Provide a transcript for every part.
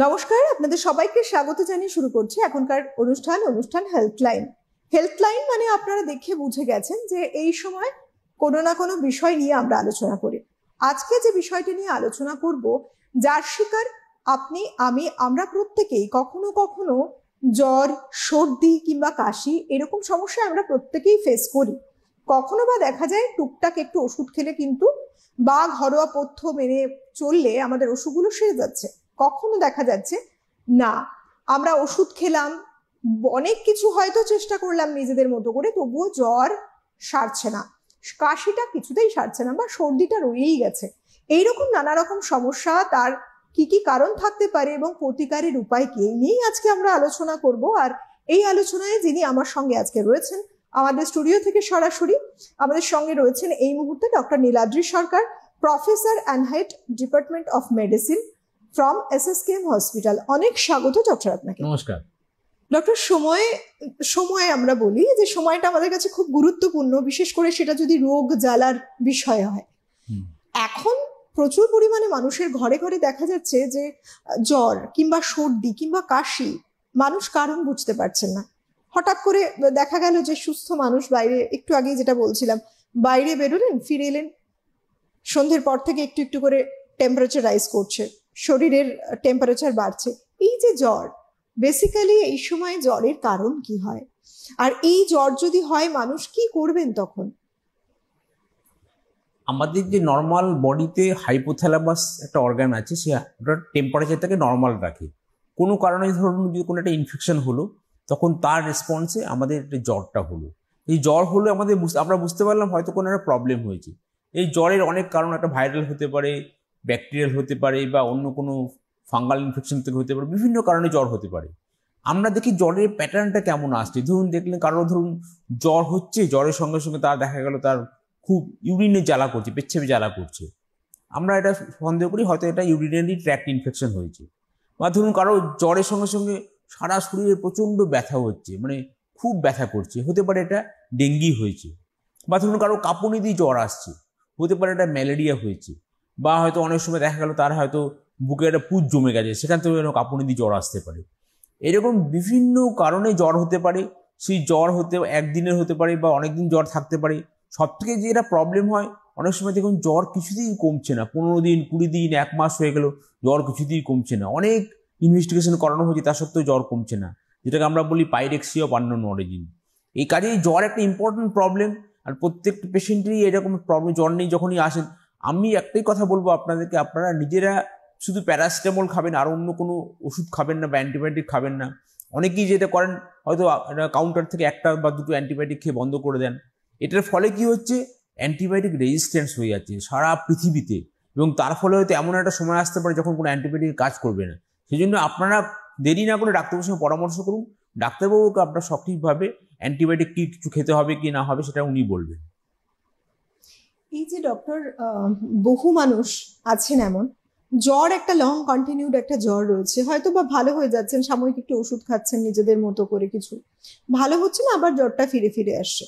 নমস্কার, আপনাদের সবাইকে স্বাগত জানিয়ে শুরু করছি এখনকার অনুষ্ঠান হেল্পলাইন। হেল্পলাইন মানে আপনারা দেখে বুঝে গেছেন যে এই সময় কোনো না কোনো বিষয় নিয়ে আমরা আলোচনা করি। আজকে যে বিষয়টি নিয়ে আলোচনা করব, যার শিকার আপনি, আমি, আমরা প্রত্যেকেই কখনো কখনো জ্বর, সর্দি কিংবা কাশি এরকম সমস্যা আমরা প্রত্যেকেই ফেস করি। কখনো বা দেখা যায় টুকটাক একটু ওষুধ খেলে কিন্তু বা ঘরোয়া পথ্য মেনে চললে আমাদের অসুখগুলো সেরে যাচ্ছে। কখনো দেখা যাচ্ছে না, আমরা ওষুধ খেলাম, অনেক কিছু হয়তো চেষ্টা করলাম নিজেদের মতো করে, তবুও জ্বর সারছে না, কাশিটা কিছুতেই সারছে না, বা সর্দিটা রয়েই গেছে। এইরকম নানা রকম সমস্যা, তার কি কি কারণ থাকতে পারে এবং প্রতিকারের উপায় কি, এই নিয়েই আজকে আমরা আলোচনা করব। আর এই আলোচনায় যিনি আমার সঙ্গে আজকে রয়েছেন আমাদের স্টুডিও থেকে সরাসরি, আমাদের সঙ্গে রয়েছেন এই মুহূর্তে doctor Niladri Sarkar, professor and head department of medicine from SSKM hospital. অনেক স্বাগত ডক্টর আপনাকে। নমস্কার ডক্টর। সময় আমরা বলি যে সময়টা আমাদের কাছে খুব গুরুত্বপূর্ণ, বিশেষ করে সেটা যদি রোগ জ্বালার বিষয় হয়। এখন প্রচুর পরিমাণে মানুষের ঘরে ঘরে দেখা যাচ্ছে যে জ্বর কিংবা সর্দি কিংবা কাশি, মানুষ কারণ বুঝতে পারছেন না। হঠাৎ করে দেখা গেল যে সুস্থ মানুষ বাইরে, একটু আগে যেটা বলছিলাম, বাইরে বেরোলেন, ফিরে এলেন, সন্ধ্যের পর থেকে একটু একটু করে টেম্পারেচার রাইজ করছে, শরীরের টেম্পারেচার বাড়ছে। এই যে জ্বর, বেসিক্যালি এই সময় জ্বরের কারণ কি হয়, আর এই জ্বর যদি হয় মানুষ কি করবেন তখন? আমাদের যে নর্মাল বডিতে হাইপোথ্যালামাস একটা অর্গান আছে, সে ওটার টেম্পারেচারটাকে নর্মাল রাখে। কোনো কারণে ধরুন যদি কোনো একটা ইনফেকশন হলো, তখন তার রেসপন্সে আমাদের একটা জ্বরটা হলো। এই জ্বর হলে আমরা বুঝতে পারলাম হয়তো কোনো একটা প্রবলেম হয়েছে। এই জ্বরের অনেক কারণ, একটা ভাইরাল হতে পারে, ব্যাকটেরিয়াল হতে পারে, বা অন্য কোনো ফাঙ্গাল ইনফেকশন থেকে হতে পারে, বিভিন্ন কারণে জ্বর হতে পারে। আমরা দেখি জ্বরের প্যাটার্নটা কেমন আসছে। ধরুন দেখলেন কারো ধরুন জ্বর হচ্ছে, জ্বরের সঙ্গে সঙ্গে তার দেখা গেল তার খুব ইউরিনে জ্বালা করছে, পেচ্ছাপে জ্বালা করছে, আমরা এটা সন্দেহ করি হয়তো এটা ইউরিনারি ট্র্যাক্ট ইনফেকশন হয়েছে। বা ধরুন কারো জ্বরের সঙ্গে সঙ্গে সারা শরীরে প্রচণ্ড ব্যথা হচ্ছে, মানে খুব ব্যথা করছে, হতে পারে এটা ডেঙ্গি হয়েছে। বা ধরুন কারো কাঁপুনি দিয়ে জ্বর আসছে, হতে পারে এটা ম্যালেরিয়া হয়েছে। বা হয়তো অনেক সময় দেখা গেল তার হয়তো বুকে একটা পুঁজ জমে গেছে, সেখান থেকে কাঁপুনি দিয়ে জ্বর আসতে পারে। এরকম বিভিন্ন কারণে জ্বর হতে পারে। সেই জ্বর হতে একদিনের হতে পারে বা অনেকদিন জ্বর থাকতে পারে। সব থেকে যেটা প্রবলেম হয়, অনেক সময় দেখুন জ্বর কিছুতেই কমছে না, 15 দিন, 20 দিন, 1 মাস হয়ে গেল, জ্বর কিছুতেই কমছে না, অনেক ইনভেস্টিগেশন করানো হয়েছে, তা সত্ত্বেও জ্বর কমছে না, যেটাকে আমরা বলি পাইরেক্সিয়া অফ আননোন অরিজিন। এই কাজেই জ্বর একটা ইম্পর্টেন্ট প্রবলেম। আর প্রত্যেকটা পেশেন্টেরই এরকম প্রবলেম, জ্বর নেই যখনই আসেন, আমি একটাই কথা বলবো আপনাদেরকে, আপনারা নিজেরা শুধু প্যারাসিটামল খাবেন, আর অন্য কোনো ওষুধ খাবেন না বা অ্যান্টিবায়োটিক খাবেন না। অনেকেই যেটা করেন, হয়তো কাউন্টার থেকে একটা বা দুটো অ্যান্টিবায়োটিক খেয়ে বন্ধ করে দেন। এটার ফলে কি হচ্ছে, অ্যান্টিবায়োটিক রেজিস্ট্যান্স হয়ে যাচ্ছে সারা পৃথিবীতে, এবং তার ফলে হয়তো এমন একটা সময় আসতে পারে যখন কোনো অ্যান্টিবায়োটিক কাজ করবে না। সেই জন্য আপনারা দেরি না করে ডাক্তারবাবুর সঙ্গে পরামর্শ করুন। ডাক্তারবাবুকে আপনার সঠিকভাবে অ্যান্টিবায়োটিক কি কিছু খেতে হবে কি না হবে সেটা উনি বলবেন। এই যে ডক্টর, বহু মানুষ আছেন এমন, জ্বর একটা লং কন্টিনিউড একটা জ্বর রয়েছে, হয়তো বা ভালো হয়ে যাচ্ছেন, সাময়িক একটু ওষুধ খাচ্ছেন নিজেদের মতো করে, কিছু ভালো হচ্ছে না, আবার জ্বরটা ফিরে ফিরে আসছে।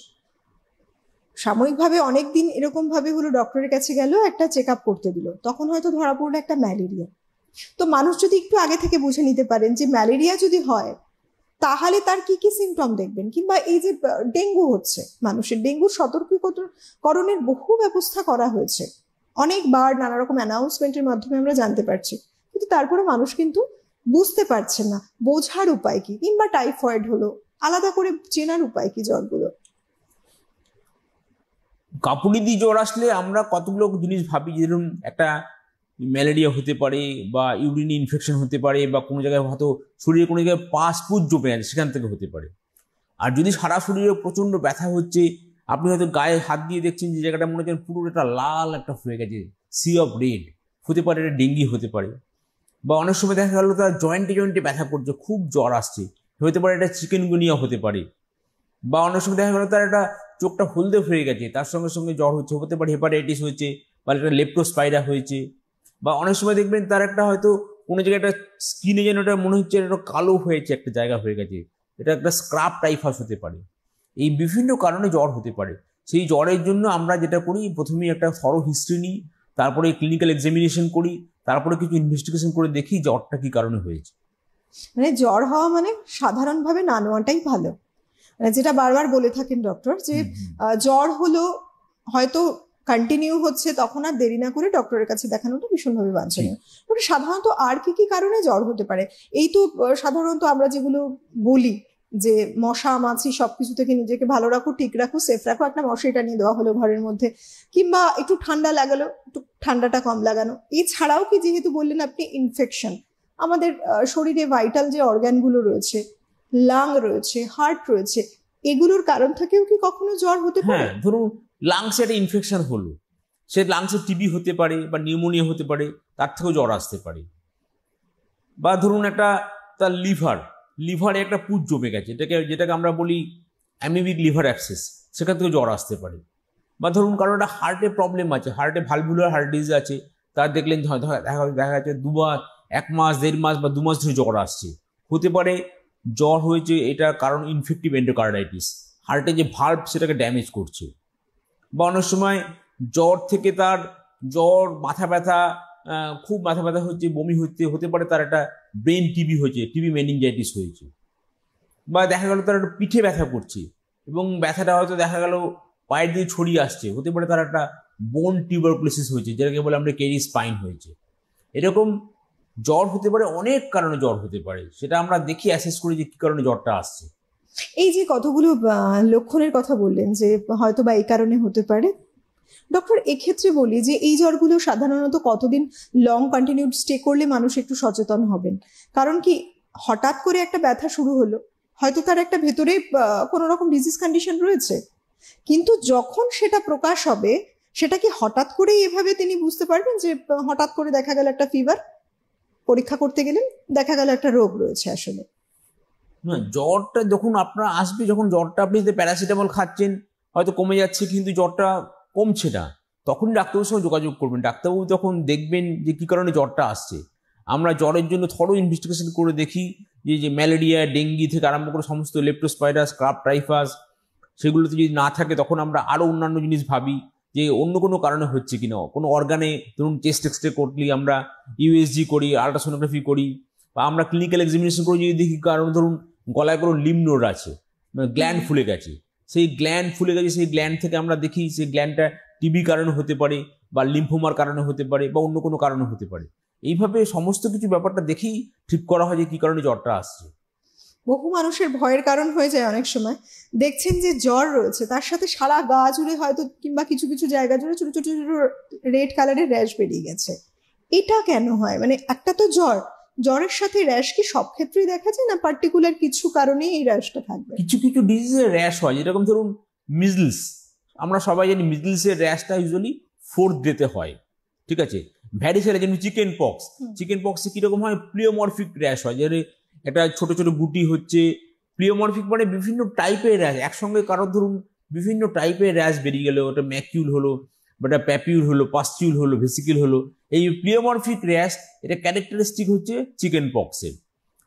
সাময়িকভাবে অনেকদিন এরকম ভাবে হলো, ডক্টরের কাছে গেল, একটা চেক আপ করতে দিল, তখন হয়তো ধরা পড়লো একটা ম্যালেরিয়া। তো মানুষ যদি একটু আগে থেকে বুঝে নিতে পারেন যে ম্যালেরিয়া যদি হয় তাহলে তার কি কি সিমটম দেখবেন, কিংবা এই যে ডেঙ্গু হচ্ছে, মানুষের ডেঙ্গুর সতর্কীকরণের বহু ব্যবস্থা করা হয়েছে, অনেকবার নানা রকম অ্যানাউন্সমেন্টের মাধ্যমে আমরা জানতে পারছি, কিন্তু তারপরে মানুষ কিন্তু বুঝতে পারছেন না বোঝার উপায় কি, কিংবা টাইফয়েড হলো আলাদা করে চেনার উপায় কি জ্বরগুলো। কাঁপুনি দিয়ে জ্বর আসলে আমরা কতগুলো জিনিস ভাবি, যেরকম একটা ম্যালেরিয়া হতে পারে, বা ইউরিন ইনফেকশন হতে পারে, বা কোনো জায়গায় হয়তো শরীরে কোনো জায়গায় পাসপুজ জমে আছে, সেখান থেকে হতে পারে। আর যদি সারা শরীরে প্রচণ্ড ব্যথা হচ্ছে, আপনি হয়তো গায়ে হাত দিয়ে দেখছেন যে জায়গাটা মনে হচ্ছে পুরো একটা লাল একটা হয়ে গেছে, সি অফ রেড, হতে পারে এটা ডেঙ্গি হতে পারে। বা অনেক সময় দেখা গেল তার জয়েন্টে জয়েন্টে ব্যথা করছে, খুব জ্বর আসছে, হতে পারে এটা চিকেনগুনিয়া হতে পারে। বা অনেক সময় দেখা গেল তার একটা চোখটা হলদে হয়ে গেছে, তার সঙ্গে সঙ্গে জ্বর হচ্ছে, হতে পারে হেপাটাইটিস হয়েছে, বা একটা লেপ্টোস্পাইরা হয়েছে। বা অনেক সময় দেখবেন তার একটা হয়তো কোনো জায়গায় একটা স্কিনে যেন এটা মনে হচ্ছে একটা কালো হয়েছে, একটা জায়গা হয়ে গেছে, এটা একটা স্ক্রাব টাইফাস হতে পারে। এই বিভিন্ন কারণে জ্বর হতে পারে। সেই জ্বরের জন্য আমরা যেটা করি, প্রথমেই একটা থরো হিস্ট্রি নিই, তারপরে ক্লিনিক্যাল এক্সামিনেশন করি, তারপরে কিছু ইনভেস্টিগেশন করে দেখি জ্বরটা কি কারণে হয়েছে। মানে জ্বর হওয়া মানে সাধারণভাবে না নেওয়াটাই ভালো, মানে যেটা বারবার বলে থাকেন ডক্টর যে জ্বর হলো হয়তো কন্টিনিউ হচ্ছে, তখন আর দেরি না করে ডক্টরের কাছে দেখানোটা ভীষণভাবে বাঞ্ছনীয়। তবে সাধারণত আর কি কি কারণে জ্বর হতে পারে? এই তো সাধারণত আমরা যেগুলো বলি যে মশা মাছি সবকিছু থেকে নিজেকে ভালো রাখো, ঠিক রাখো, সেফ রাখো, একটা মশারি টানিয়ে দেওয়া হলো ঘরের মধ্যে, কিংবা একটু ঠান্ডা লাগালো, একটু ঠান্ডাটা কম লাগানো। এছাড়াও কি, যেহেতু বললেন আপনি ইনফেকশন, আমাদের শরীরে ভাইটাল যে অর্গানগুলো রয়েছে, লাং রয়েছে, হার্ট রয়েছে, এগুলোর কারণ থেকেও কি কখনো জ্বর হতে পারে? হ্যাঁ, ধরুন লাংসে একটা ইনফেকশন হলো, সে লাংসে টিবি হতে পারে বা নিউমোনিয়া হতে পারে, তার থেকেও জ্বর আসতে পারে। বা ধরুন একটা তার লিভারে একটা পুঁজ জমে গেছে, যেটাকে আমরা বলি অ্যামিবিক লিভার অ্যাবসেস, সেখান থেকে জ্বর আসতে পারে। বা ধরুন কারণ একটা হার্টে প্রবলেম আছে, হার্টে ভালভুলার হার্ট ডিজিজ আছে, তার দেখলেন দেখা যাচ্ছে 1 মাস 1.5 মাস বা 2 মাস ধরে জ্বর আসছে, হতে পারে জ্বর হয়েছে এটার কারণ ইনফেক্টিভ এন্ডোকার্ডাইটিস, হার্টে যে ভাল্ভ সেটাকে ড্যামেজ করছে। বা অনেক সময় জ্বর থেকে তার মাথা ব্যথা, খুব মাথা ব্যথা হচ্ছে, বমি হতে পারে তার একটা ব্রেন টিবি হয়েছে, টিবি মেনিনজাইটিস হয়েছে। বা দেখা গেল তার একটা পিঠে ব্যথা করছে এবং ব্যথাটা হয়তো দেখা গেল পায়ের দিয়ে ছড়িয়ে আসছে, হতে পারে তার একটা বোন টিউবারকুলোসিস হয়েছে, যেটাকে বলে আমরা কেরি স্পাইন হয়েছে। এরকম জ্বর হতে পারে, অনেক কারণে জ্বর হতে পারে, সেটা আমরা দেখি অ্যাসেস করি যে কি কারণে জ্বরটা আসছে। এই যে কতগুলো লক্ষণের কথা বললেন যে হয়তো বা এই কারণে হতে পারে, ডক্টর এক্ষেত্রে বলি যে এই জ্বরগুলো সাধারণত কতদিন লং কন্টিনিউড স্টে করলে মানুষ একটু সচেতন হবেন? কারণ কি, হঠাৎ করে একটা ব্যথা শুরু হলো, হয়তো তার একটা ভেতরে কোনো রকম ডিজিজ কন্ডিশন রয়েছে, কিন্তু যখন সেটা প্রকাশ হবে, সেটা কি হঠাৎ করেই এভাবে তিনি বুঝতে পারবেন যে হঠাৎ করে দেখা গেল একটা ফিভার, পরীক্ষা করতে গেলেন দেখা গেল একটা রোগ রয়েছে আসলে? না, জ্বরটা যখন আপনার আসবে, যখন জ্বরটা আপনি প্যারাসিটামল খাচ্ছেন হয়তো কমে যাচ্ছে কিন্তু জ্বরটা কমছে না, তখন ডাক্তারের সঙ্গে যোগাযোগ করবেন। ডাক্তারবাবু তখন দেখবেন যে কি কারণে জ্বরটা আসছে। আমরা জ্বরের জন্য থরো ইনভেস্টিগেশন করে দেখি যে ম্যালেরিয়া, ডেঙ্গি থেকে আরম্ভ করে সমস্ত লেপ্টোস্পাইরাস, ক্রাপ টাইফাস, সেগুলোতে যদি না থাকে তখন আমরা আরও অন্যান্য জিনিস ভাবি যে অন্য কোনো কারণে হচ্ছে কিনা। কোনো অর্গানে ধরুন চেস্ট এক্সরে করলে আমরা ইউএসজি করি, আল্ট্রাসোনোগ্রাফি করি, বা আমরা ক্লিনিক্যাল এক্সামিনেশন করে যদি দেখি কারণ ধরুন গলায় কোনো লিম্ফ নোড আছে, গ্ল্যান্ড ফুলে গেছে, সেই গ্ল্যান্ড থেকে আমরা দেখি সেই গ্ল্যান্ডটা টিবি কারণে হতে পারে বা লিম্ফোমার কারণে হতে পারে বা অন্য কোনো কারণে হতে পারে। এইভাবে সমস্ত কিছু ব্যাপারটা দেখেই ঠিক করা হয় যে কি কারণে জ্বরটা আসছে। বহু মানুষের ভয়ের কারণ হয়ে যায় অনেক সময়, দেখছেন যে জ্বর রয়েছে, তার সাথে সারা গা জুড়ে হয়তো কিংবা কিছু কিছু জায়গা জুড়ে ছোট ছোট ছোট রেড কালারের র্যাশ বেরিয়ে গেছে। এটা কেন হয়? মানে একটা তো জ্বরের সাথে র্যাশ কি সব ক্ষেত্রেই দেখা যায়, না পার্টিকুলার কিছু কারণেই এই র্যাশটা থাকবে? কিছু কিছু ডিজিজের র্যাশ হয়, যেরকম ধরুন মিজলস, আমরা সবাই জানি মিজলসের র্যাশটা ইউজুয়ালি 4th ডেতে হয়, ঠিক আছে। ভ্যারিসেলা যেমন চিকেন পক্সে কিরকম হয়, প্লিওমরফিক র্যাশ হয়, যে একটা ছোট ছোট গুটি হচ্ছে। প্লিওমরফিক মানে বিভিন্ন টাইপের র্যাশ একসঙ্গে, কারোর ধরুন বিভিন্ন টাইপের র্যাশ বেরিয়ে গেল, ওটা ম্যাকিউল হলো বা এটা প্যাপিউল হলো, পাস্টিউল হলো, ভেসিকেল হলো। এই প্লিওমরফিক র্যাশ, এটা ক্যারেক্টারিস্টিক হচ্ছে চিকেন পক্সের।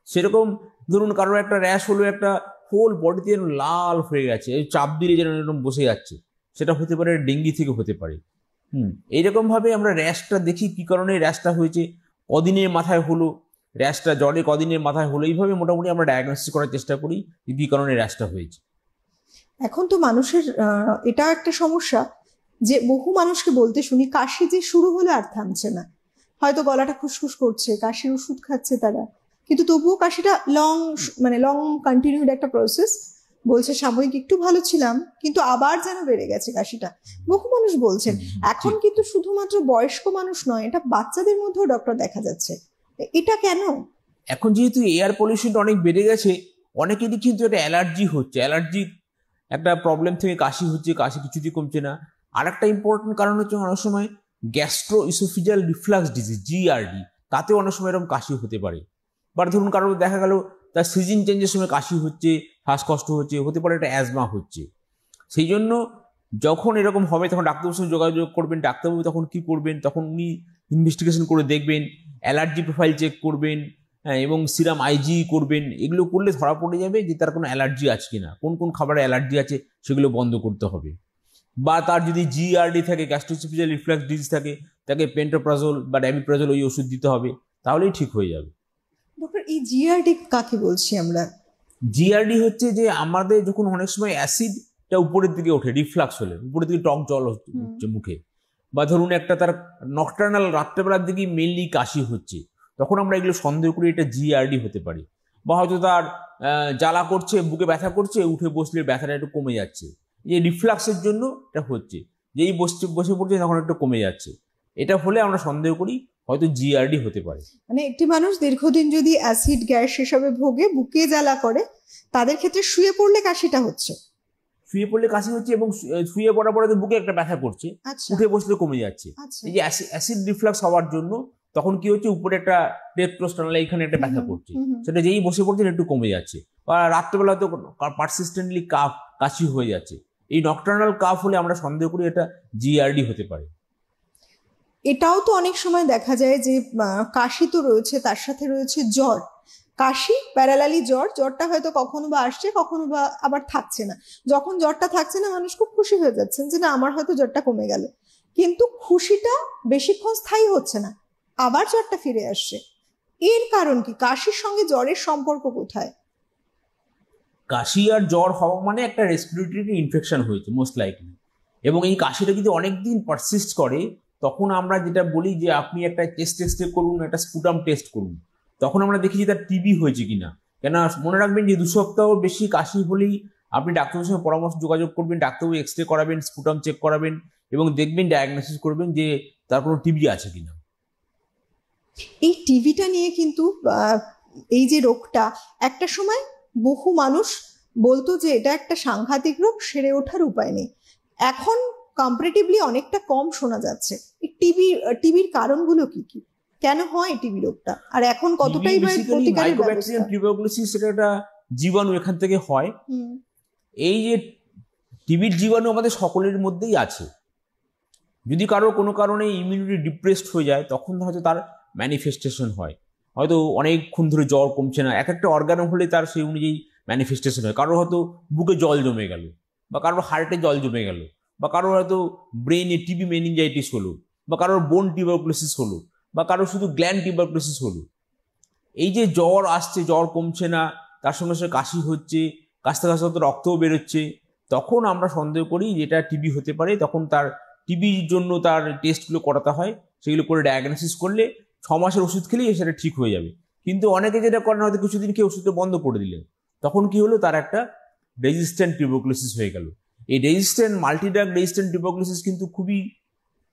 সেরকম ধরুন কারোর একটা র্যাশ হলো, একটা হোল বডিতে যেন লাল হয়ে গেছে, চাপ দিলে যেন এরকম বসে যাচ্ছে, সেটা হতে পারে ডেঙ্গি থেকে হতে পারে। এইরকম ভাবে আমরা র্যাশটা দেখি কি কারণে র্যাশটা হয়েছে, কদিনের মাথায় হলো র্যাশটা, জ্বরে কদিনের মাথায় হলো, এইভাবে মোটামুটি আমরা ডায়াগনোসিস করার চেষ্টা করি যে কি কারণে র্যাশটা হয়েছে। এখন তো মানুষের এটা একটা সমস্যা যে বহু মানুষকে বলতে শুনি কাশি যে শুরু হলে আর থামছে না, হয়তো গলাটা খুসখুস করছে, কাশির ওষুধ খাচ্ছে তারা, কিন্তু তবুও কাশিটা লং কন্টিনিউড একটা প্রসেস, বলছে সাময়িক একটু ভালো ছিলাম কিন্তু আবার যেন বেড়ে গেছে কাশিটা, বহু মানুষ বলছেন। এখন কিন্তু শুধুমাত্র বয়স্ক মানুষ নয়, এটা বাচ্চাদের মধ্যেও ডক্টর দেখা যাচ্ছে। এটা কেন? এখন যেহেতু এয়ার পলিউশনটা অনেক বেড়ে গেছে, অনেকেরই কিন্তু একটা অ্যালার্জি হচ্ছে, অ্যালার্জির একটা প্রবলেম থেকে কাশি হচ্ছে, কাশি কিছুতেই কমছে না। আর একটা ইম্পর্টেন্ট কারণ হচ্ছে অনেক সময় gastro oesophageal reflux disease, GRD, তাতেও অনেক সময় এরকম কাশি হতে পারে। বা ধরুন কারো দেখা গেল তার সিজন চেঞ্জের সময় কাশি হচ্ছে, শ্বাসকষ্ট হচ্ছে, হতে পারে একটা অ্যাজমা হচ্ছে। সেই জন্য যখন এরকম হবে তখন ডাক্তারবাবুর সঙ্গে যোগাযোগ করবেন। ডাক্তারবাবু তখন কি করবেন, তখন উনি ইনভেস্টিগেশন করে দেখবেন, অ্যালার্জি প্রোফাইল চেক করবেন, হ্যাঁ, এবং সিরাম আইজি করবেন। এগুলো করলে ধরা পড়ে যাবে যে তার কোনো অ্যালার্জি আছে কিনা, কোন কোন খাবারে অ্যালার্জি আছে সেগুলো বন্ধ করতে হবে। বা তার যদি জিআরডি থাকে, গ্যাস্ট্রোএসোফেজিয়াল রিফ্লাক্স ডিজিজ থাকে, তাকে পেন্টোপ্রাজোল বা ড্যামিপ্রাজোল ওই ওষুধ দিতে হবে, তাহলেই ঠিক হয়ে যাবে। ডক্টর এই জিআরডি কাকে বলছি আমরা? জিআরডি হচ্ছে যে আমাদের যখন অনেক সময় অ্যাসিডটা উপরের দিকে ওঠে, রিফ্লাক্স হলে উপরের দিকে টক জল হচ্ছে মুখে, বা ধরুন একটা তার নকটার্নাল রাত্রেবেলার দিকে মেনলি কাশি হচ্ছে, তখন আমরা এগুলো সন্দেহ করি এটা জিআরডি হতে পারে। বা হয়তো তার জ্বালা করছে, বুকে ব্যথা করছে, উঠে বসলে ব্যথাটা একটু কমে যাচ্ছে, এই রিফ্লাক্সের জন্য এটা হচ্ছে, যেই বসে পড়ছে তখন একটু কমে যাচ্ছে, এটা হলে আমরা সন্দেহ করি হয়তো জিআরডি হতে পারে। মানে একটি মানুষ দীর্ঘদিন যদি অ্যাসিড গ্যাস এসবে ভোগে, বুকে জ্বালা করে, তাদের ক্ষেত্রে শুয়ে পড়লে কাশিটা হচ্ছে, শুয়ে পড়লে কাশি হচ্ছে এবং শুয়ে পড়ার পরে বুকে একটা ব্যথা করছে, আচ্ছা উঠে বসলে কমে যাচ্ছে। আচ্ছা এই যে অ্যাসিড রিফ্লাক্স হওয়ার জন্য তখন কি হচ্ছে, উপরে একটা টেস্টোস্টেরন এখানে একটা ব্যথা করছে, সেটা যেই বসে পড়ছে একটু কমে যাচ্ছে। বা রাত্রেবেলা তো পারসিস্টেন্টলি কাশি হয়ে যাচ্ছে, এই নকটার্নাল কাফ হলে আমরা সন্দেহ করি এটা জিআরডি হতে পারে। এটাও তো অনেক সময় দেখা যায় যে কাশি তো রয়েছে, তার সাথে রয়েছে জ্বর, কাশি প্যারালালি জ্বর, জ্বরটা হয়তো কখনো বা আসছে, কখনো বা আবার থাকছে না। যখন জ্বরটা থাকছে না, মানুষ খুব খুশি হয়ে যাচ্ছেন যে না আমার হয়তো জ্বরটা কমে গেল, কিন্তু খুশিটা বেশিক্ষণ স্থায়ী হচ্ছে না, আবার জ্বরটা ফিরে আসছে। এর কারণ কি? কাশির সঙ্গে জ্বরের সম্পর্ক কোথায়? কাশি আর জ্বর হওয়া মানে একটা রেসপিরেটরি ইনফেকশন হয়েছে মোস্ট লাইকলি, এবং এই কাশিটা যদি অনেকদিন পারসিস্ট করে, তখন আমরা যেটা বলি যে আপনি একটা চেস্ট টেস্ট করুন, একটা স্পুটাম টেস্ট করুন, তখন আমরা দেখি যে তার টিবি হয়েছে কিনা। কেন মনে রাখবেন যে 2 সপ্তাহ বেশি কাশি হলেই আপনি ডাক্তারের সঙ্গে পরামর্শ যোগাযোগ করবেন, ডাক্তারবাবু এক্সরে করাবেন, স্পুটাম চেক করাবেন এবং দেখবেন, ডায়াগনোসিস করবেন যে তার কোনো টিবি আছে কিনা। এই টিভিটা নিয়ে কিন্তু এই যে রোগটা, একটা সময় বহু মানুষ বলতো যে এটা একটা সাংঘাতিক রোগ, সেরে ওঠার উপায় নেই। এখন কম্পারেটিভলি অনেকটা কম শোনা যাচ্ছে। এই টিভির কারণগুলো কি কি? কেন হয় টিবি রোগটা, আর এখন কতটাই বা প্রতিকারের ব্যবস্থা? টিউবারকুলোসিস সেটা একটা জীবাণু, এখান থেকে হয়। এই যে টিবির জীবাণু আমাদের সকলের মধ্যেই আছে। যদি কারোর কোনো কারণে ইমিউনিটি ডিপ্রেসড হয়ে যায়, তখন হয়তো তার ম্যানিফেস্টেশন হয়, হয়তো অনেকক্ষণ ধরে জ্বর কমছে না, এক একটা অর্গান হলে তার সেই অনুযায়ী ম্যানিফেস্টেশন হয়। কারোর হয়তো বুকে জল জমে গেল, বা কারোর হার্টে জল জমে গেল, বা কারোর হয়তো ব্রেনে টিবি মেনিনজাইটিস হলো, বা কারোর বোন টিউবারকুলোসিস হলো, বা কারোর শুধু গ্ল্যান্ড টিউবারকুলোসিস হলো। এই যে জ্বর আসছে, জ্বর কমছে না, তার সঙ্গে সঙ্গে কাশি হচ্ছে, কাশতে কাশতে হয়তো রক্তও বেরোচ্ছে, তখন আমরা সন্দেহ করি যেটা টিবি হতে পারে। তখন তার টিবির জন্য তার টেস্টগুলো করাতে হয়, সেগুলো করে ডায়াগনোসিস করলে 6 মাসের ওষুধ খেলেই সেটা ঠিক হয়ে যাবে। কিন্তু অনেকে যেটা করেন, হয়তো কিছুদিন খেয়ে ওষুধটা বন্ধ করে দিলেন, তখন কি হলো, তার একটা রেজিস্ট্যান্ট টিউবারকুলোসিস হয়ে গেল। এই মাল্টিড্রাগ রেজিস্ট্যান্ট টিউবারকুলোসিস কিন্তু খুবই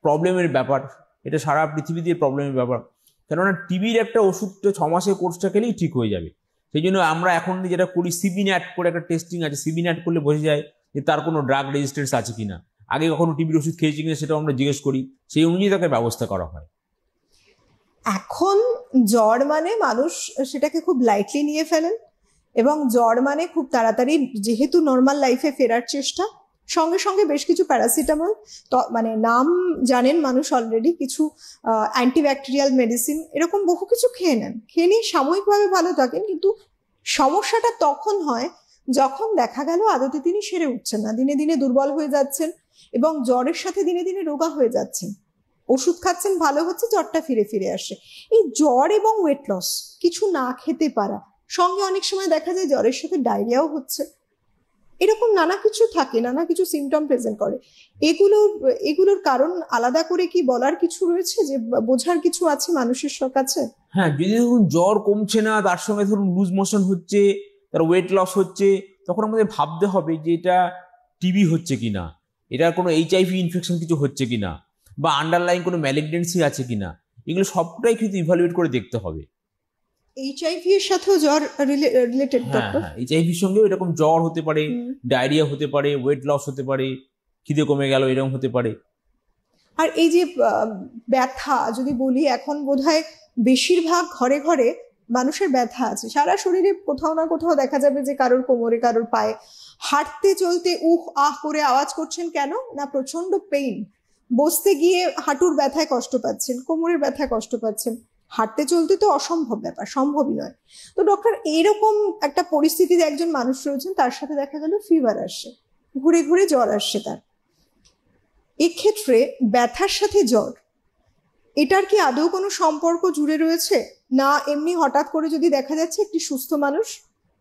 প্রবলেমের ব্যাপার, এটা সারা পৃথিবীতে প্রবলেমের ব্যাপার। কেননা টিবির একটা ওষুধটা 6 মাসের কোর্সটা খেলেই ঠিক হয়ে যাবে। সেই জন্য আমরা এখন যেটা করি, সিবিন্যাট করে একটা টেস্টিং আছে, সিবিন্যাট করলে বোঝা যায় যে তার কোনো ড্রাগ রেজিস্ট্যান্স আছে কিনা, আগে কখনো টিবির ওষুধ খেয়েছি কিনা সেটাও আমরা জিজ্ঞেস করি, সেই অনুযায়ী তাকে ব্যবস্থা করা হয়। এখন জ্বর মানে মানুষ সেটাকে খুব লাইটলি নিয়ে ফেলেন, এবং জ্বর মানে খুব তাড়াতাড়ি যেহেতু নর্মাল লাইফে ফেরার চেষ্টা, সঙ্গে সঙ্গে বেশ কিছু প্যারাসিটামল, মানে নাম জানেন মানুষ অলরেডি, কিছু অ্যান্টিব্যাকটেরিয়াল মেডিসিন, এরকম বহু কিছু খেয়ে নেন, খেয়ে নিয়ে সাময়িকভাবে ভালো থাকেন। কিন্তু সমস্যাটা তখন হয় যখন দেখা গেল আদতে তিনি সেরে উঠছেন না, দিনে দিনে দুর্বল হয়ে যাচ্ছেন এবং জ্বরের সাথে দিনে দিনে রোগা হয়ে যাচ্ছেন। ওষুধ খাচ্ছেন, ভালো হচ্ছে, জ্বরটা ফিরে ফিরে আসে। এই জ্বর এবং ওয়েট লস, কিছু না খেতে পারা, সঙ্গে অনেক সময় দেখা যায় জ্বরের সাথে ডায়রিয়াও হচ্ছে, এরকম নানা কিছু থাকে, নানা কিছু সিমটম প্রেজেন্ট করে। এগুলোর কারণ আলাদা করে কি বলার কিছু রয়েছে, যে বোঝার কিছু আছে মানুষের কাছে? হ্যাঁ, যদি ধরুন জ্বর কমছে না, তার সঙ্গে ধরুন লুজ মোশন হচ্ছে, তার ওয়েট লস হচ্ছে, তখন আমাদের ভাবতে হবে যে এটা টিবি হচ্ছে কিনা, এটার কোনো এইচআইভি ইনফেকশন কিছু হচ্ছে কিনা, বা আন্ডারলাইন কোনো ম্যালিগনেন্সি আছে কিনা, এগুলো সবটাই কিন্তু ইভালুয়েট করে দেখতে হবে। এইচআইভি এর সাথেও জ্বর রিলেটেড? হ্যাঁ, এইচআইভির সঙ্গেও এরকম জ্বর হতে পারে, ডায়রিয়া হতে পারে, ওয়েট লস হতে পারে, খিদে কমে গেল, এরকম হতে পারে। আর এই যে ব্যথা যদি বলি, এখন বোধহয় বেশিরভাগ ঘরে ঘরে মানুষের ব্যথা আছে, সারা শরীরে কোথাও না কোথাও দেখা যাবে যে কারোর কোমরে, কারোর পায়ে, হাঁটতে চলতে উহ আহ করে আওয়াজ করছেন, কেন না প্রচন্ড পেইন, বসতে গিয়ে হাঁটুর ব্যথায় কষ্ট পাচ্ছেন, কোমরের ব্যথায় কষ্ট পাচ্ছেন, হাঁটতে চলতে তো অসম্ভব ব্যাপার, সম্ভবই নয়। তো ডক্টর, এরকম একটা পরিস্থিতিতে একজন মানুষ রয়েছেন, তার সাথে দেখা গেল ফিভার আসছে, ঘুরে ঘুরে জ্বর আসছে তার, এক্ষেত্রে ব্যথার সাথে জ্বর, এটার কি আদৌ কোনো সম্পর্ক জুড়ে রয়েছে, না এমনি হঠাৎ করে যদি দেখা যাচ্ছে একটি সুস্থ মানুষ,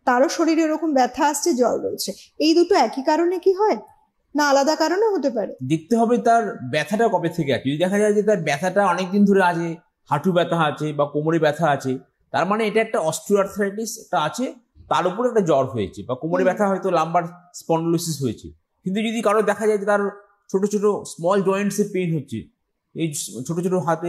তারও শরীরে এরকম ব্যথা আসছে, জ্বর রয়েছে, এই দুটো একই কারণে কি হয়, না আলাদা কারণে হতে পারে? দেখতে হবে তার ব্যথাটা কবে থেকে আছে। যদি দেখা যায় যে তার ব্যথাটা অনেকদিন ধরে আছে, হাঁটু ব্যথা আছে বা কোমরে ব্যথা আছে, তার মানে এটা একটা অস্টিওআর্থ্রাইটিস একটা আছে, তার উপরে একটা জ্বর হয়েছে, বা কোমরে ব্যথা হয়তো লাম্বার স্পন্ডলোসিস হয়েছে। কিন্তু যদি কারো দেখা যায় যে তার ছোট ছোট স্মল জয়েন্টসে পেইন হচ্ছে, এই ছোট ছোট হাতে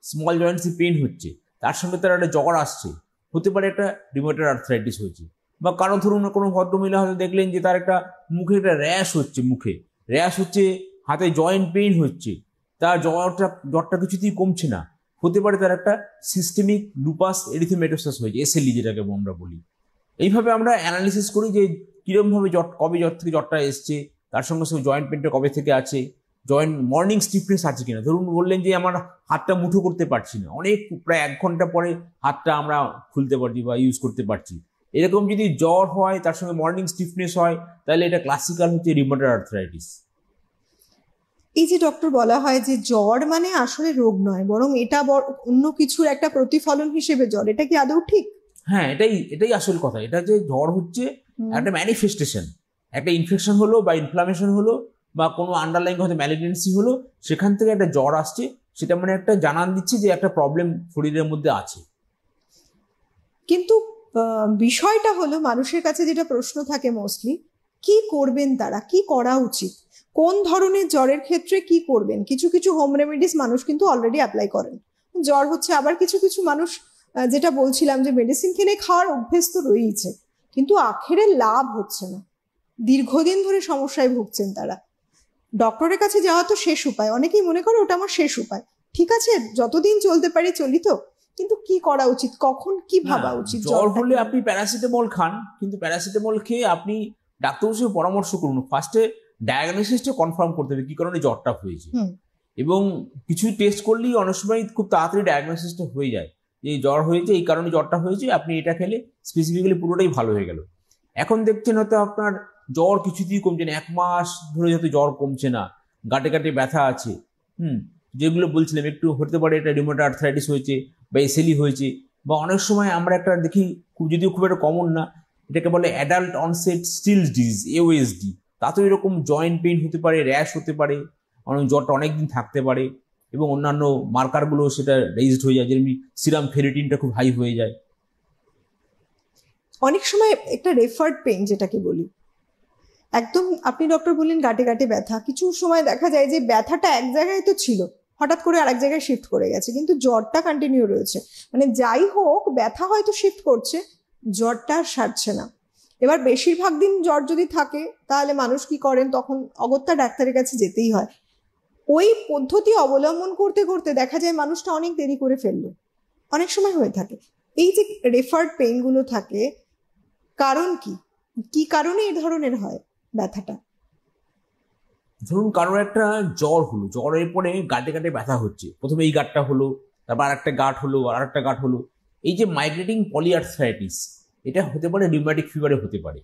স্মল জয়েন্টসে পেইন হচ্ছে, তার সঙ্গে তার একটা জ্বর আসছে, হতে পারে একটা রিউমেটয়েড আর্থ্রাইটিস হয়েছে। বা কারো ধরুন কোনো ভদ্রমহিলা হয়তো দেখলেন যে তার একটা মুখে একটা র্যাশ হচ্ছে, মুখে র্যাশ হচ্ছে, হাতে জয়েন্ট পেইন হচ্ছে, তার জ্বরটা কিছুতেই কমছে না, হতে পারে তার একটা সিস্টেমিক লুপাস এরিথেমেটোসাস হয়েছে, এসএলই যেটাকে আমরা বলি। এইভাবে আমরা অ্যানালিসিস করি যে কিরমভাবে কবে জ্বর থেকে জ্বরটা এসছে, তার সঙ্গে সঙ্গে জয়েন্ট পেনটা কবে থেকে আছে, জয়েন্ট মর্নিং স্টিফনেস আছে কিনা। ধরুন বললেন যে আমার হাতটা মুঠো করতে পারছি না, অনেক প্রায় 1 ঘন্টা পরে হাতটা আমরা খুলতে পারছি বা ইউজ করতে পারছি, এরকম যদি জ্বর হয় তার সঙ্গে মর্নিং স্টিফনেস হয়, তাহলে এটা ক্লাসিক্যাল হচ্ছে রিউমেটয়েড আর্থ্রাইটিস। এই যে ডক্টর বলা হয় যে জ্বর মানে আসলে রোগ নয়, বরং এটা অন্য কিছুর একটা প্রতিফলন হিসেবে জ্বর, এটা কি আদৌ ঠিক? হ্যাঁ, এটাই আসল কথা। এটা যে জ্বর হচ্ছে একটা ম্যানিফেস্টেশন, একটা ইনফেকশন হলো বা ইনফ্লামেশন হলো বা কোনো আন্ডারলাইং হয়তো ম্যালিগনেন্সি হলো, সেখান থেকে একটা জ্বর আসছে, সেটা মানে একটা জানান দিচ্ছে যে একটা প্রবলেম শরীরের মধ্যে আছে। কিন্তু বিষয়টা হলো মানুষের কাছে যেটা প্রশ্ন থাকে মোস্টলি, কি করবেন তারা, কি করা উচিত, কোন ধরনের জ্বরের ক্ষেত্রে কি করবেন? কিছু কিছু হোম রেমেডিস মানুষ কিন্তু অলরেডি অ্যাপ্লাই করেন, জ্বর হচ্ছে, আবার কিছু কিছু মানুষ যেটা বলছিলাম যে মেডিসিন কিনে খাওয়ার অভ্যেস তো রয়েছে, কিন্তু আখেরে লাভ হচ্ছে না, দীর্ঘদিন ধরে সমস্যায় ভুগছেন তারা। ডক্টরের কাছে যাওয়া তো শেষ উপায়, অনেকেই মনে করে ওটা আমার শেষ উপায়, ঠিক আছে যতদিন চলতে পারি চলি তো, কিন্তু কি করা উচিত, কখন কি ভাবা উচিত? জ্বর হলে আপনি প্যারাসিটামল খান, কিন্তু প্যারাসিটামল খেয়ে আপনি ডাক্তারের সঙ্গে পরামর্শ করুন। ফার্স্টে ডায়াগনোসিসটা কনফার্ম করতে হবে কি কারণে জ্বরটা হয়েছে, এবং কিছু টেস্ট করলেই অনেক সময় খুব তাড়াতাড়ি ডায়াগনোসিসটা হয়ে যায় যে জ্বর হয়েছে, এই কারণে জ্বরটা হয়েছে, আপনি এটা খেলে স্পেসিফিক্যালি পুরোটাই ভালো হয়ে গেল। এখন দেখছেন হয়তো আপনার জ্বর কিছুতেই কমছে না, 1 মাস ধরে হয়তো জ্বর কমছে না, গাঁটে গাঁটে ব্যথা আছে, যেগুলো বলছিলাম, একটু হতে পারে এটা রিউমেটয়েড আর্থ্রাইটিস হয়েছে বা এসএলই হয়েছে। বা অনেক সময় আমরা একটা দেখি, যদিও খুব একটা কমন না, এটাকে বলে অ্যাডাল্ট অনসেট স্টিলস ডিজিজ, এওএসডি। তাতেও এরকম জয়েন্ট পেইন হতে পারে, র্যাশ হতে পারে, অনেক জ্বরটা অনেকদিন থাকতে পারে, এবং অন্যান্য মার্কারগুলো সেটা রেইজড হয়ে যায়, যেমনি সিরাম ফেরিটিনটা খুব হাই হয়ে যায়। অনেক সময় একটা রেফার্ড পেইন যেটাকে বলি, একদম আপনি ডক্টর বললেন গাঁটে গাঁটে ব্যথা, কিছু সময় দেখা যায় যে ব্যথাটা এক জায়গায় তো ছিল, হঠাৎ করে আরেক জায়গায় শিফট করে গেছে, কিন্তু জ্বরটা কন্টিনিউ রয়েছে, মানে যাই হোক ব্যথা হয়তো শিফট করছে, জ্বরটা আর সারছে না। এবার বেশিরভাগ দিন জ্বর যদি থাকে তাহলে মানুষ কি করেন, তখন অগত্যা ডাক্তারের কাছে যেতেই হয়। ওই পদ্ধতি অবলম্বন করতে করতে দেখা যায় মানুষটা অনেক দেরি করে ফেললো, অনেক সময় হয়ে থাকে। এই যে রেফার্ড পেইনগুলো থাকে, কারণ কি, কি কারণে এই ধরনের হয় ব্যথাটা? ধরুন কারোর একটা জ্বর হলো, জ্বরের পরে গাঁটে গাঁটে ব্যথা হচ্ছে, প্রথমে এই গাঁটটা হলো, তারপর আরেকটা গাঁট হলো, আর একটা গাঁট হলো, এই যে মাইগ্রেটিং পলিআর্থ্রাইটিস, এটা হতে পারে রিউম্যাটিক ফিভারে হতে পারে।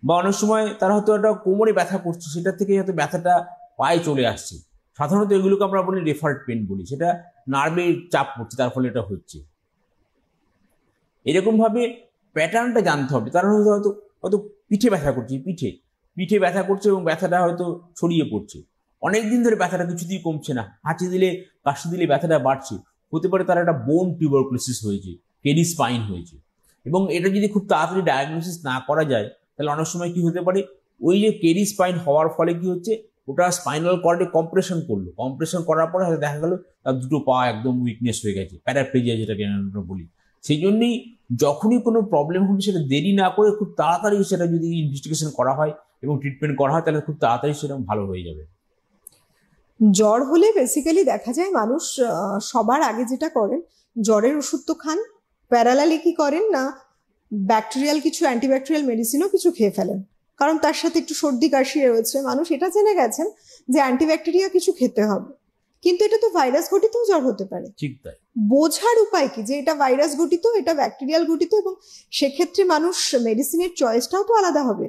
বা অনেক সময় তারা হয়তো একটা কোমরে ব্যথা করছে, সেটা থেকে হয়তো ব্যথাটা পায়ে চলে আসছে, সাধারণত এগুলোকে আমরা বলি রেফার্ড পেন বলি, সেটা নার্ভে চাপ পড়ছে, তার ফলে এটা হচ্ছে। এরকম ভাবে প্যাটার্নটা জানতে হবে। তারা হয়তো হয়তো পিঠে ব্যথা করছে, পিঠে ব্যথা করছে এবং ব্যথাটা হয়তো ছড়িয়ে পড়ছে, অনেকদিন ধরে ব্যথাটা কিছুতেই কমছে না, হাঁচি দিলে কাশি দিলে ব্যথাটা বাড়ছে, হতে পারে তার একটা বোন টিউবারকুলোসিস হয়েছে, কেরি স্পাইন হয়েছে। এবং এটা যদি খুব তাড়াতাড়ি ডায়াগনোসিস না করা যায়, তাহলে অনেক সময় কি হতে পারে, ওই যে কেরি স্পাইন হওয়ার ফলে কি হচ্ছে, ওটা স্পাইনাল কর্ডে কম্প্রেশন করলো, কম্প্রেশন করার পরে হয়তো দেখা গেল তার দুটো পা একদম উইকনেস হয়ে গেছে, প্যারাপ্লেজিয়া যেটাকে আমরা বলি। সেই জন্যই যখনই কোনো প্রবলেম হবে সেটা দেরি না করে খুব তাড়াতাড়ি সেটা যদি ইনভেস্টিগেশন করা হয় এবং ট্রিটমেন্ট করা হয়, তাহলে খুব তাড়াতাড়ি সেটা ভালো হয়ে যাবে। জ্বর হলে বেসিক্যালি দেখা যায় মানুষ সবার আগে যেটা করেন, জ্বরের ওষুধ তো খান, প্যারালালি কি করেন না ব্যাকটেরিয়াল কিছু অ্যান্টিব্যাকটেরিয়াল মেডিসিনও কিছু খেয়ে ফেলেন, কারণ তার সাথে একটু সর্দি কাশি রয়েছে, মানুষ এটা জেনে গেছেন যে অ্যান্টিব্যাকটেরিয়া কিছু খেতে হবে, কিন্তু এটা তো ভাইরাস ঘটিতও জ্বর হতে পারে। ঠিক তাই। বোঝার উপায় কি যে এটা ভাইরাস ঘটিত, এটা ব্যাকটেরিয়াল ঘটিত, এবং সেক্ষেত্রে মানুষ মেডিসিনের চয়েসটাও তো আলাদা হবে।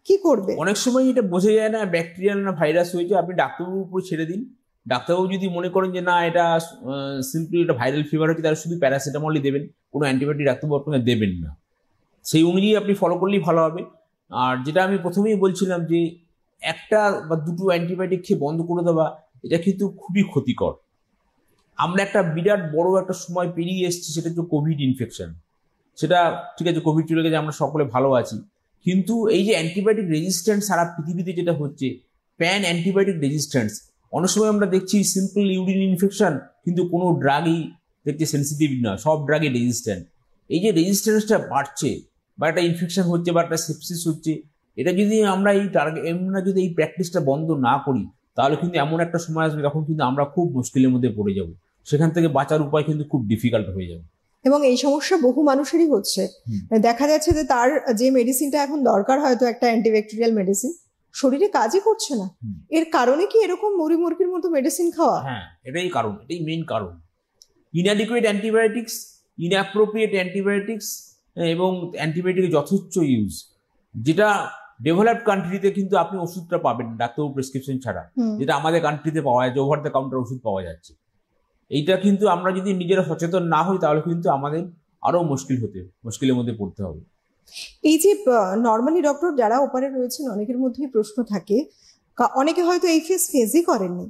কি করবে? অনেক সময় এটা বোঝা যায় না ব্যাকটেরিয়াল না ভাইরাস হয়েছে, আপনি ডাক্তারবাবুর উপর ছেড়ে দিন। ডাক্তারবাবু যদি মনে করেন যে না এটা সিম্পলি একটা ভাইরাল ফিভার হচ্ছে, তাহলে শুধু প্যারাসিটামলই দেবেন, কোনো অ্যান্টিবায়োটিক ডাক্তারবাবু আপনাকে দেবেন না। সেই অনুযায়ী আপনি ফলো করলেই ভালো হবে। আর যেটা আমি প্রথমেই বলছিলাম যে একটা বা দুটো অ্যান্টিবায়োটিক খেয়ে বন্ধ করে দেওয়া, এটা কিন্তু খুবই ক্ষতিকর। আমরা একটা বিরাট বড় একটা সময় পেরিয়ে এসেছি, সেটা হচ্ছে কোভিড ইনফেকশন। সেটা ঠিক আছে, কোভিড চলে গেছে, আমরা সকলে ভালো আছি, কিন্তু এই যে অ্যান্টিবায়োটিক রেজিস্ট্যান্স সারা পৃথিবীতে যেটা হচ্ছে, প্যান অ্যান্টিবায়োটিক রেজিস্ট্যান্স, অনেক সময় আমরা দেখছি সিম্পল ইউরিন ইনফেকশন, কিন্তু কোনো ড্রাগই দেখতে সেন্সিটিভ না, সব ড্রাগে রেজিস্ট্যান্ট। এই যে রেজিস্ট্যান্সটা বাড়ছে, বা একটা ইনফেকশন হচ্ছে, বা একটা সেপসিস হচ্ছে, এটা যদি আমরা এই টার্গেট আমরা যদি এই প্র্যাকটিসটা বন্ধ না করি, তাহলে কিন্তু এমন একটা সময় আসবে তখন কিন্তু আমরা খুব মুশকিলের মধ্যে পড়ে যাব। সেখান থেকে বাঁচার উপায় কিন্তু খুব ডিফিকাল্ট হয়ে যাবে। এবং এই সমস্যা বহু মানুষেরই হচ্ছে। দেখা যাচ্ছে যে তার যে মেডিসিনটা এখন দরকার, হয়তো একটা অ্যান্টিব্যাকটেরিয়াল মেডিসিন, শরীরে কাজই করছে না। এর কারণে কি এরকম মুড়ি মুরগির মতো মেডিসিন খাওয়া? হ্যাঁ, এটাই কারণ, এটাই মেইন কারণ। ইনঅ্যাডিকুয়েট অ্যান্টিবায়োটিক্স, ইনঅ্যাপ্রোপ্রিয়েট অ্যান্টিবায়োটিক্স এবং অ্যান্টিবায়োটিকের যথেচ্ছ ইউজ, যেটা ডেভেলপড কান্ট্রিতে কিন্তু আপনি ওষুধটা পাবেন ডাক্তার প্রেসক্রিপশন ছাড়া, যেটা আমাদের কান্ট্রিতে পাওয়া যায়, ওভার দ্য কাউন্টার ওষুধ পাওয়া যাচ্ছে। এইটা কিন্তু আমরা যদি নিজেরা সচেতন না হই, তাহলে কিন্তু আমাদের আরো মুশকিলের মধ্যে পড়তে হবে। এই যে নর্মালি ডক্টর যারা ওপারে রয়েছেন, অনেকের মধ্যেই প্রশ্ন থাকে, অনেকে হয়তো এই ফেজই করেননি,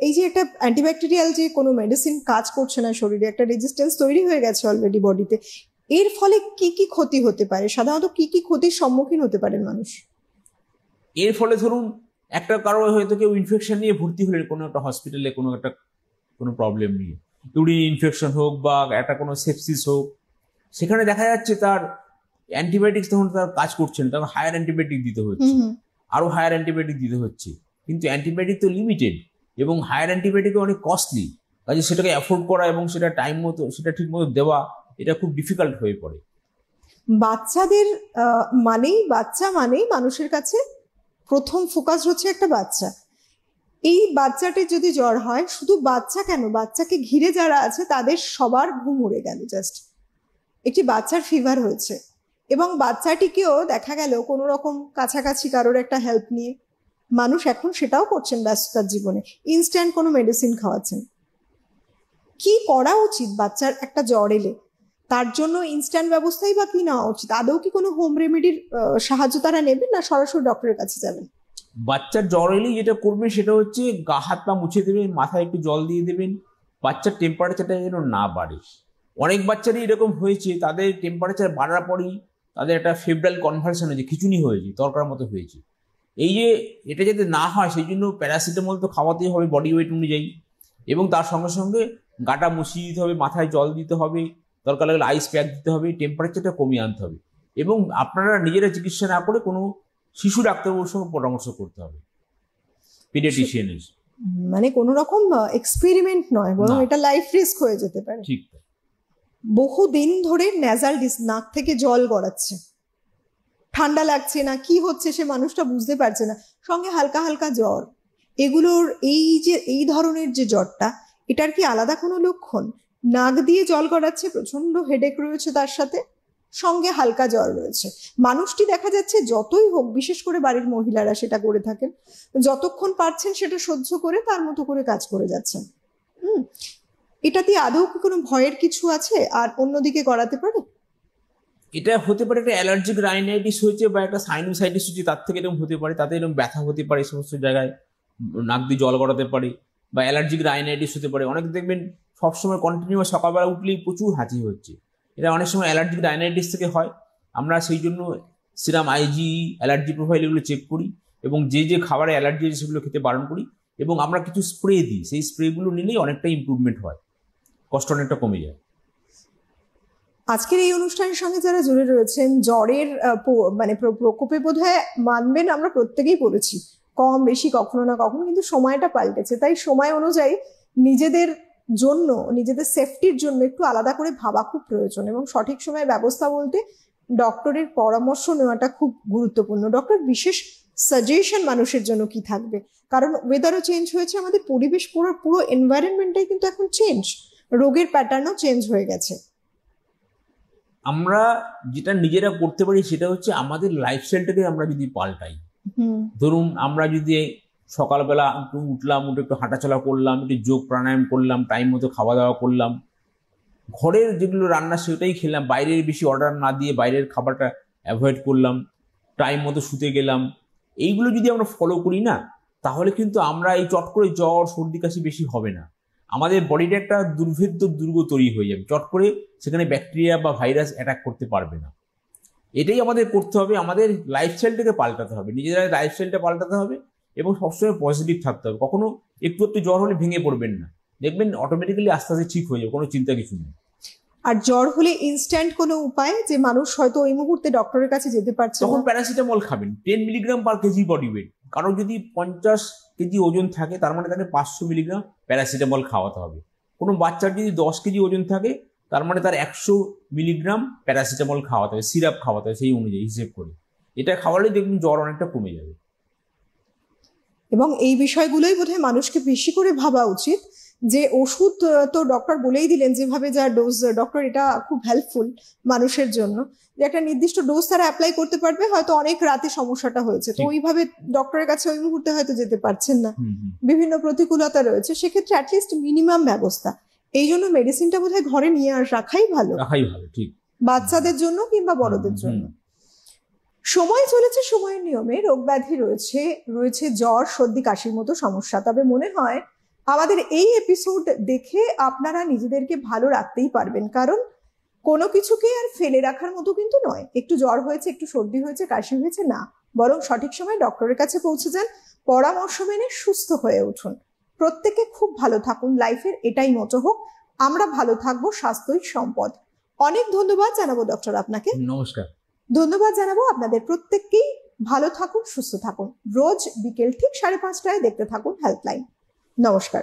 এই যে একটা অ্যান্টিব্যাকটেরিয়াল যে কোনো মেডিসিন কাজ করছে না শরীরে, একটা রেজিস্ট্যান্স তৈরি হয়ে গেছে অলরেডি বডিতে, এর ফলে কি কি ক্ষতি হতে পারে? সাধারণত কি কি ক্ষতির সম্মুখীন হতে পারেন মানুষ? এর ফলে ধরুন একটা কারো হয়তো কেউ ইনফেকশন নিয়ে ভর্তি হলেন কোনো একটা হসপিটালে, কোনো প্রবলেম নিয়ে, ইউরিন ইনফেকশন হোক বা একটা কোনো সেপসিস হোক, সেখানে দেখা যাচ্ছে তার অ্যান্টিবায়োটিক্স তখন তার কাজ করছে না, তখন হায়ার অ্যান্টিবায়োটিক দিতে হচ্ছে, আরো হায়ার অ্যান্টিবায়োটিক দিতে হচ্ছে। কিন্তু অ্যান্টিবায়োটিক তো লিমিটেড, এবং হায়ার অ্যান্টিবায়োটিক অনেক কস্টলি, কাজে সেটাকে অ্যাফোর্ড করা এবং সেটা টাইম মতো সেটা ঠিক মতো দেওয়া, এটা খুব ডিফিকাল্ট হয়ে পড়ে। বাচ্চাদের বাচ্চা মানেই মানুষের কাছে প্রথম ফোকাস হচ্ছে একটা বাচ্চা। এই বাচ্চাটির যদি জ্বর হয়, শুধু বাচ্চা কেন, বাচ্চাকে ঘিরে যারা আছে তাদের সবার ঘুম উড়ে গেল। জাস্ট একটি বাচ্চার ফিভার হয়েছে, এবং বাচ্চাটিকেও দেখা গেল কোনো রকম কাছাকাছি কারোর একটা হেল্প নিয়ে, মানুষ এখন সেটাও করছেন ব্যস্ততার জীবনে, ইনস্ট্যান্ট কোনো মেডিসিন খাওয়াচ্ছেন। কি করা উচিত বাচ্চার একটা জ্বর এলে? তার জন্য ইনস্ট্যান্ট ব্যবস্থাই বা কি নেওয়া উচিত? আদৌ কি কোনো হোম রেমেডির সাহায্য তারা নেবেন, না সরাসরি ডক্টরের কাছে যাবেন? বাচ্চার জ্বর এলেই যেটা করবেন সেটা হচ্ছে গা হাত পা মুছে দেবেন, মাথায় একটু জল দিয়ে দেবেন, বাচ্চার টেম্পারেচারটা যেন না বাড়ে। অনেক বাচ্চারই এরকম হয়েছে, তাদের টেম্পারেচার বাড়ার পরেই তাদের একটা ফেব্রাইল কনভালশন হয়েছে, খিঁচুনি হয়েছে, তরকার মতো হয়েছে। এই যে এটা যাতে না হয় সেই জন্য প্যারাসিটামল তো খাওয়াতেই হবে বডি ওয়েট অনুযায়ী, এবং তার সঙ্গে সঙ্গে গাটা মুছিয়ে দিতে হবে, মাথায় জল দিতে হবে, দরকার লাগলে আইস প্যাক দিতে হবে, টেম্পারেচারটা কমিয়ে আনতে হবে। এবং আপনারা নিজেরা চিকিৎসা না করে কোনো শিশু ডাক্তারবাবুর সঙ্গে পরামর্শ করতে হবে, পিডিয়াট্রিশিয়ানের। মানে কোনো রকম এক্সপেরিমেন্ট নয়, বরং এটা লাইফ রিস্ক হয়ে যেতে পারে। ঠিক। বহুদিন ধরে ন্যাজাল নাক থেকে জল গড়াচ্ছে, ঠান্ডা লাগছে না, কি হচ্ছে সে মানুষটা বুঝতে পারছে না, সঙ্গে হালকা হালকা জ্বর, এগুলোর এই ধরনের যে জ্বরটা, এটার কি আলাদা কোনো লক্ষণ? নাক দিয়ে জল গড়াচ্ছে, প্রচন্ড হেডেক রয়েছে, তার সাথে সঙ্গে হালকা জ্বর রয়েছে। মানুষটি দেখা যাচ্ছে যতই হোক, বিশেষ করে বাড়ির মহিলারা সেটা করে থাকেন, যতক্ষণ পারছেন সেটা সহ্য করে তার মতো করে কাজ করে যাচ্ছেন। এটাতে আদৌ কি কোনো ভয়ের কিছু আছে? আর অন্যদিকে গড়াতে পারে? এটা হতে পারে একটা অ্যালার্জিক রাইনাইটিস হয়েছে বা একটা সাইনোসাইটিস হচ্ছে, তার থেকে এরকম হতে পারে, তাতে এরকম ব্যথা হতে পারে, এই সমস্ত জায়গায় নাক দিয়ে জল গড়াতে পারে, বা অ্যালার্জিক রাইনাইটিস হতে পারে। অনেক দেখবেন সবসময় কন্টিনিউ সকালবেলা উঠলেই প্রচুর হাঁচি হচ্ছে, এটা অনেক সময় অ্যালার্জিক রাইনাইটিস থেকে হয়। আমরা সেই জন্য সিরাম আইজি, অ্যালার্জি প্রোফাইল এগুলো চেক করি, এবং যে যে খাবারে অ্যালার্জি আছে সেগুলো খেতে বারণ করি, এবং আমরা কিছু স্প্রে দিই, সেই স্প্রেগুলো নিলেই অনেকটা ইমপ্রুভমেন্ট হয়, কষ্ট অনেকটা কমে যায়। আজকের এই অনুষ্ঠানের সঙ্গে যারা জুড়ে রয়েছেন, জ্বরের প্রকোপে বোধহয় মানবেন আমরা প্রত্যেকেই পড়েছি, কম বেশি কখনো না কখনো, কিন্তু সময়টা পাল্টেছে। তাই সময় অনুযায়ী নিজেদের জন্য, নিজেদের সেফটির জন্য একটু আলাদা করে ভাবা খুব প্রয়োজন, এবং সঠিক সময়ে ব্যবস্থা বলতে ডক্টরের পরামর্শ নেওয়াটা খুব গুরুত্বপূর্ণ। ডক্টর, বিশেষ সাজেশন মানুষের জন্য কি থাকবে? কারণ ওয়েদারও চেঞ্জ হয়েছে, আমাদের পরিবেশ, পুরো এনভায়রনমেন্টটাই কিন্তু এখন চেঞ্জ, রোগের প্যাটার্নও চেঞ্জ হয়ে গেছে। আমরা যেটা নিজেরা করতে পারি সেটা হচ্ছে আমাদের লাইফস্টাইলটাকে আমরা যদি পাল্টাই। হুম। ধরুন আমরা যদি সকালবেলা একটু উঠলাম, উঠে একটু হাঁটাচলা করলাম, একটু যোগ প্রাণায়াম করলাম, টাইম মতো খাওয়া দাওয়া করলাম, ঘরের যেগুলো রান্না সেটাই খেলাম, বাইরের বেশি অর্ডার না দিয়ে বাইরের খাবারটা অ্যাভয়েড করলাম, টাইম মতো শুতে গেলাম, এইগুলো যদি আমরা ফলো করি না, তাহলে কিন্তু আমরা এই চট করে জ্বর সর্দি কাশি বেশি হবে না। আমাদের বডিটা একটা দুর্ভেদ্য দুর্গ তৈরি হয়ে যাবে, চট করে সেখানে ব্যাকটেরিয়া বা ভাইরাস অ্যাটাক করতে পারবে না। এটাই আমাদের করতে হবে, আমাদের লাইফস্টাইলটাকে পাল্টাতে হবে, নিজেরা লাইফস্টাইলটা পাল্টাতে হবে এবং সবসময় পজিটিভ থাকতে হবে। কখনো একটু একটু জ্বর হলে ভেঙে পড়বেন না, দেখবেন অটোমেটিক্যালি আস্তে আস্তে ঠিক হয়ে যাবে, কোনো চিন্তা কিছু নেই। আর জ্বর হলে ইনস্ট্যান্ট কোনো উপায়, যে মানুষ হয়তো ওই মুহূর্তে ডক্টরের কাছে যেতে পারছে তখন না? প্যারাসিটামল খাবেন 10 milligram per KG body weight. কারণ যদি 50 কেজি ওজন থাকে তার মানে তাকে 500 মিলিগ্রাম প্যারাসিটামল খাওয়াতে হবে। কোনো বাচ্চার যদি 10 কেজি ওজন থাকে তার মানে তার 100 মিলিগ্রাম প্যারাসিটামল খাওয়াতে হবে, সিরাপ খাওয়াতে হবে সেই অনুযায়ী হিসেব করে। এটা খাওয়ালে দেখবেন জ্বর অনেকটা কমে যাবে। এবং এই বিষয়গুলোই বোধহয় মানুষকে বেশি করে ভাবা উচিত, যে ওষুধ তো ডক্টর বলেই দিলেন যেভাবে যা ডোজ, ডক্টর এটা খুব হেল্পফুল মানুষের জন্য, যে একটা নির্দিষ্ট ডোজ তারা অ্যাপ্লাই করতে পারবে, হয়তো অনেক রাতে সমস্যাটা হয়েছে তো ঠিক। ওইভাবে ডক্টরের কাছে ওই মুহূর্তে হয়তো যেতে পারছেন না, হুম হুম। বিভিন্ন প্রতিকূলতা রয়েছে, সেক্ষেত্রে অ্যাটলিস্ট মিনিমাম ব্যবস্থা। এই জন্য মেডিসিনটা বোধহয় ঘরে নিয়ে রাখাই ভালো, রাখাই ভালো, ঠিক। বাচ্চাদের জন্য কিংবা বড়দের জন্য। সময় চলেছে, সময়ের নিয়মে রোগ ব্যাধি রয়েছে, রয়েছে জ্বর সর্দি কাশির মতো সমস্যা। তবে মনে হয় আমাদের এই এপিসোড দেখে আপনারা নিজেদেরকে ভালো রাখতেই পারবেন, কারণ কোনো কিছুকে আর ফেলে রাখার মতো কিন্তু নয়। একটু জ্বর হয়েছে, একটু সর্দি হয়েছে, কাশি হয়েছে, না, বরং সঠিক সময় ডক্টরের কাছে পৌঁছে যান, পরামর্শ মেনে সুস্থ হয়ে উঠুন। প্রত্যেকে খুব ভালো থাকুন, লাইফের এটাই মতো হোক, আমরা ভালো থাকবো, স্বাস্থ্যই সম্পদ। অনেক ধন্যবাদ জানাবো ডক্টর আপনাকে। নমস্কার। ধন্যবাদ জানাবো আপনাদের প্রত্যেককেই। ভালো থাকুন, সুস্থ থাকুন। রোজ বিকেল ঠিক 5:30টায় দেখতে থাকুন হেল্পলাইন। নমস্কার।